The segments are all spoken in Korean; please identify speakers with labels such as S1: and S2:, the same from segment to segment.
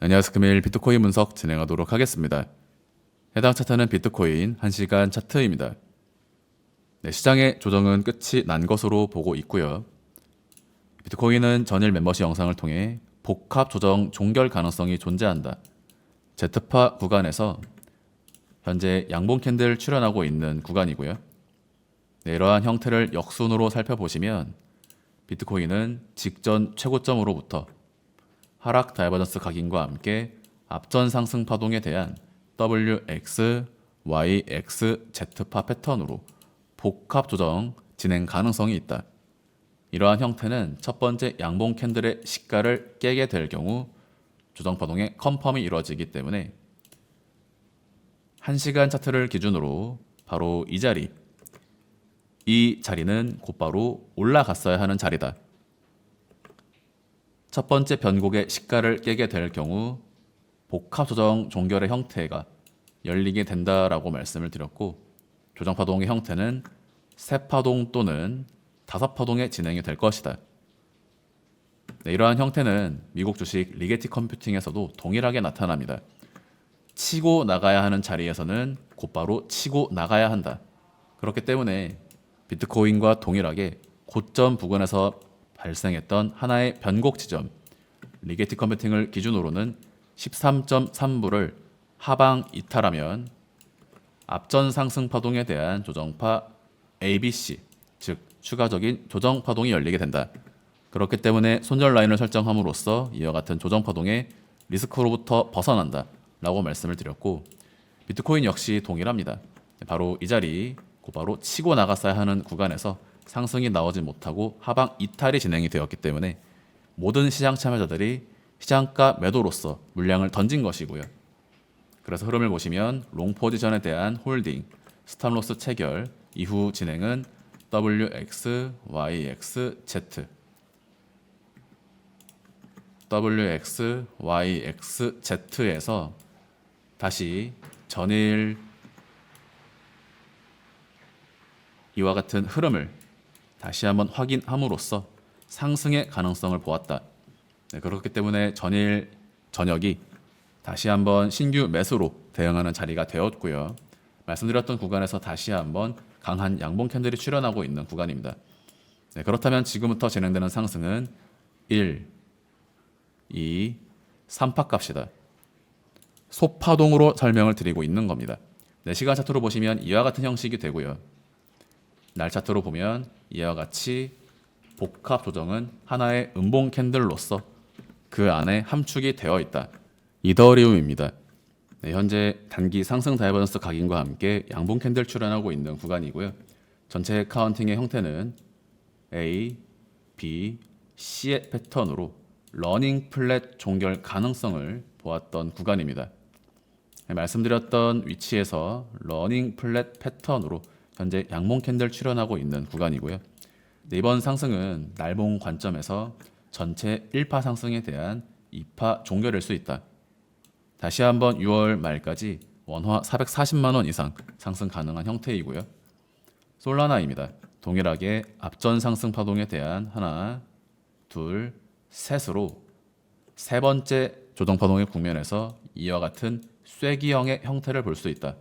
S1: 안녕하세요. 금일 비트코인 분석 진행하도록 하겠습니다. 해당 차트는 비트코인 1시간 차트입니다. 시장의 조정은 끝이 난 것으로 보고 있고요. 비트코인은 전일 멤버십 영상을 통해 복합 조정 종결 가능성이 존재한다. Z파 구간에서 현재 양봉 캔들 출현하고 있는 구간이고요. 이러한 형태를 역순으로 살펴보시면 비트코인은 직전 최고점으로부터 하락 다이버전스 각인과 함께 앞전 상승 파동에 대한 WX, YX, Z파 패턴으로 복합 조정 진행 가능성이 있다. 이러한 형태는 첫 번째 양봉 캔들의 시가를 깨게 될 경우 조정 파동의 컨펌이 이루어지기 때문에 1시간 차트를 기준으로 바로 이 자리는 곧바로 올라갔어야 하는 자리다. 첫 번째 변곡의 시가를 깨게 될 경우 복합 조정 종결의 형태가 열리게 된다라고 말씀을 드렸고, 조정 파동의 형태는 세 파동 또는 다섯 파동의 진행이 될 것이다. 이러한 형태는 미국 주식 리게티 컴퓨팅에서도 동일하게 나타납니다. 치고 나가야 하는 자리에서는 곧바로 치고 나가야 한다. 그렇기 때문에 비트코인과 동일하게 고점 부근에서 발생했던 하나의 변곡 지점, 리게티 컴퓨팅을 기준으로는 13.3부를 하방 이탈하면 앞전 상승 파동에 대한 조정파 ABC, 즉 추가적인 조정 파동이 열리게 된다. 그렇기 때문에 손절 라인을 설정함으로써 이와 같은 조정 파동의 리스크로부터 벗어난다 라고 말씀을 드렸고, 비트코인 역시 동일합니다. 바로 이 자리, 곧바로 치고 나갔어야 하는 구간에서 상승이 나오지 못하고 하방 이탈이 진행이 되었기 때문에 모든 시장 참여자들이 시장가 매도로서 물량을 던진 것이고요. 그래서 흐름을 보시면 롱 포지션에 대한 홀딩, 스탑로스 체결, 이후 진행은 WX, YX, Z, WX, YX, Z에서 다시 전일 이와 같은 흐름을 다시 한번 확인함으로써 상승의 가능성을 보았다. 그렇기 때문에 전일 저녁이 다시 한번 신규 매수로 대응하는 자리가 되었고요. 말씀드렸던 구간에서 다시 한번 강한 양봉 캔들이 출현하고 있는 구간입니다. 그렇다면 지금부터 진행되는 상승은 1, 2, 3파 값이다. 소파동으로 설명을 드리고 있는 겁니다. 시간 차트로 보시면 이와 같은 형식이 되고요. 날 차트로 보면 이와 같이 복합 조정은 하나의 음봉 캔들로서 그 안에 함축이 되어 있다. 이더리움입니다. 현재 단기 상승 다이버전스 각인과 함께 양봉 캔들 출현하고 있는 구간이고요. 전체 카운팅의 형태는 A, B, C의 패턴으로 러닝 플랫 종결 가능성을 보았던 구간입니다. 말씀드렸던 위치에서 러닝 플랫 패턴으로 현재 양봉 캔들 출현하고 있는 구간이고요. 이번 상승은 날봉 관점에서 전체 1파 상승에 대한 2파 종결일 수 있다. 다시 한번 6월 말까지 원화 440만 원 이상 상승 가능한 형태이고요. 솔라나입니다. 동일하게 앞전 상승 파동에 대한 하나, 둘, 셋으로 세 번째 조정 파동의 국면에서 이와 같은 쐐기형의 형태를 볼 수 있다.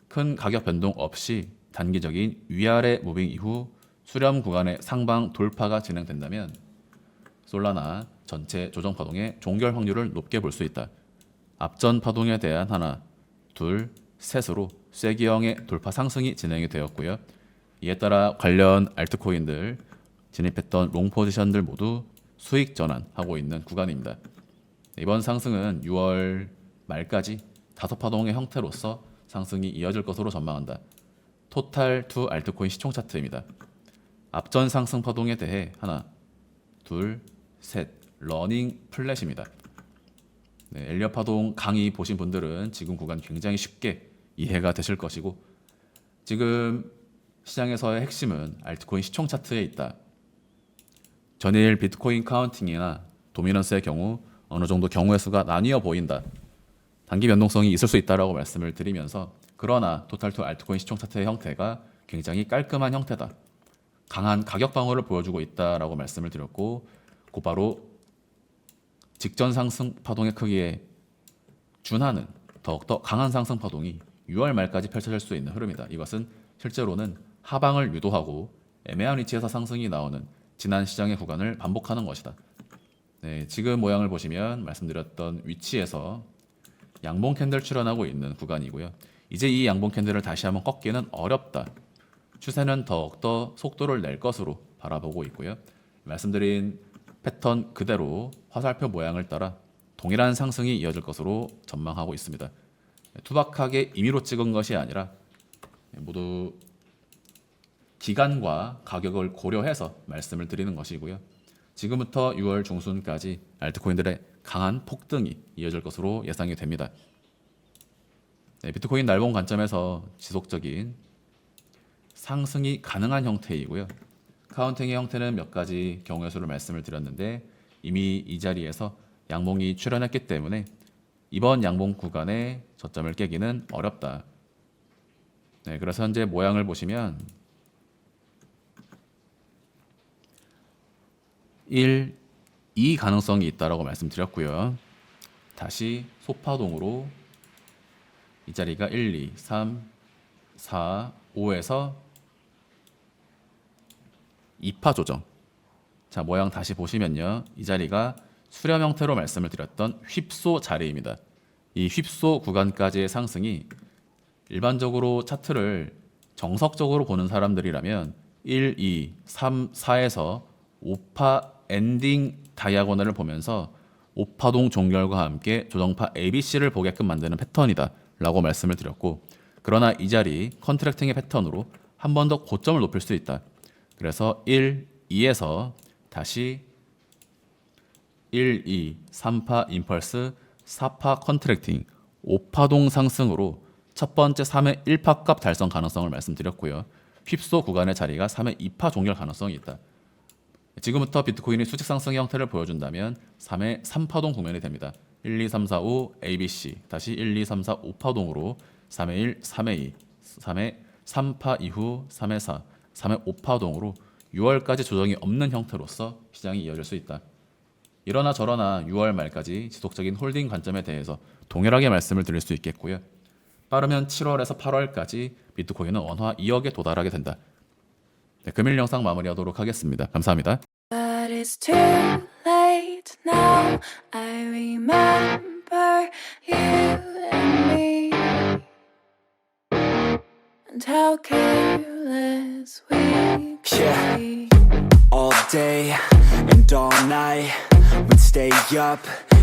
S1: 큰 가격 변동 없이 단기적인 위아래 무빙 이후 수렴 구간의 상방 돌파가 진행된다면 솔라나 전체 조정 파동의 종결 확률을 높게 볼 수 있다. 앞전 파동에 대한 하나, 둘, 셋으로 쐐기형의 돌파 상승이 진행이 되었고요. 이에 따라 관련 알트코인들 진입했던 롱 포지션들 모두 수익 전환하고 있는 구간입니다. 이번 상승은 6월 말까지 다섯 파동의 형태로서 상승이 이어질 것으로 전망한다. 토탈 투 알트코인 시총 차트입니다. 앞전 상승 파동에 대해 하나, 둘, 셋, 러닝 플랫입니다. 엘리엇 파동 강의 보신 분들은 지금 구간 굉장히 쉽게 이해가 되실 것이고, 지금 시장에서의 핵심은 알트코인 시총 차트에 있다. 전일 비트코인 카운팅이나 도미넌스의 경우 어느 정도 경우의 수가 나뉘어 보인다. 단기 변동성이 있을 수 있다라고 말씀을 드리면서, 그러나 토탈 투 알트코인 시총 차트의 형태가 굉장히 깔끔한 형태다. 강한 가격 방어를 보여주고 있다라고 말씀을 드렸고, 곧바로 직전 상승 파동의 크기에 준하는 더욱더 강한 상승 파동이 6월 말까지 펼쳐질 수 있는 흐름이다. 이것은 실제로는 하방을 유도하고 애매한 위치에서 상승이 나오는 지난 시장의 구간을 반복하는 것이다. 네, 지금 모양을 보시면 말씀드렸던 위치에서 양봉 캔들 출현하고 있는 구간이고요. 이제 이 양봉 캔들을 다시 한번 꺾기는 어렵다. 추세는 더욱더 속도를 낼 것으로 바라보고 있고요. 말씀드린 패턴 그대로 화살표 모양을 따라 동일한 상승이 이어질 것으로 전망하고 있습니다. 투박하게 임의로 찍은 것이 아니라 모두 기간과 가격을 고려해서 말씀을 드리는 것이고요. 지금부터 6월 중순까지 알트코인들의 강한 폭등이 이어질 것으로 예상이 됩니다. 네, 비트코인 날봉 관점에서 지속적인 상승이 가능한 형태이고요. 카운팅의 형태는 몇 가지 경우의 수를 말씀을 드렸는데 이미 이 자리에서 양봉이 출현했기 때문에 이번 양봉 구간에 저점을 깨기는 어렵다. 네, 그래서 현재 모양을 보시면 1, 2 가능성이 있다라고 말씀드렸고요. 다시 소파동으로 이 자리가 1, 2, 3, 4, 5에서 2파 조정. 자, 모양 다시 보시면요. 이 자리가 수렴 형태로 말씀을 드렸던 휩소 자리입니다. 이 휩소 구간까지의 상승이 일반적으로 차트를 정석적으로 보는 사람들이라면 1, 2, 3, 4에서 5파 엔딩 다이아고널을 보면서 5파동 종결과 함께 조정파 ABC를 보게끔 만드는 패턴이다 라고 말씀을 드렸고, 그러나 이 자리 컨트랙팅의 패턴으로 한 번 더 고점을 높일 수 있다. 그래서 1, 2에서 다시 1, 2, 3파 임펄스, 4파 컨트랙팅, 5파동 상승으로 첫 번째 3회 1파 값 달성 가능성을 말씀드렸고요. 휩소 구간의 자리가 3회 2파 종결 가능성이 있다. 지금부터 비트코인이 수직 상승의 형태를 보여준다면 3회 3파동 국면이 됩니다. 1, 2, 3, 4, 5 ABC, 다시 1, 2, 3, 4, 5파동으로 3회 1, 3회 2, 3회 3파 이후 3회 4, 3회 5파동으로 6월까지 조정이 없는 형태로서 시장이 이어질 수 있다. 이러나 저러나 6월 말까지 지속적인 홀딩 관점에 대해서 동일하게 말씀을 드릴 수 있겠고요. 빠르면 7월에서 8월까지 비트코인은 원화 2억에 도달하게 된다. 네, 금일 영상 마무리하도록 하겠습니다. 감사합니다.
S2: But it's too late now. I remember you and me, and how careless we could
S3: Yeah.
S2: be.
S3: All day and all night, we'd stay up,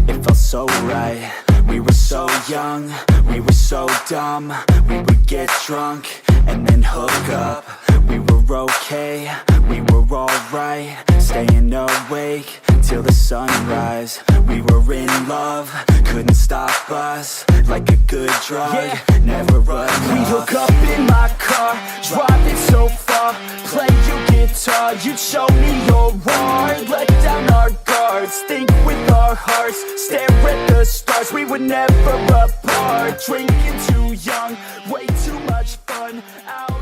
S3: it felt so right. We were so young, we were so dumb. We would get drunk and then hook up. We were okay, we were alright. Staying awake till the sunrise. We were in love, couldn't stop us. Like a good drug, never enough. We hook up in my car, driving so far. Play your guitar, you'd show me your art. Let down our guards, think with our hearts. Stare at the stars, we were never apart. Drinking too young, way too much fun out.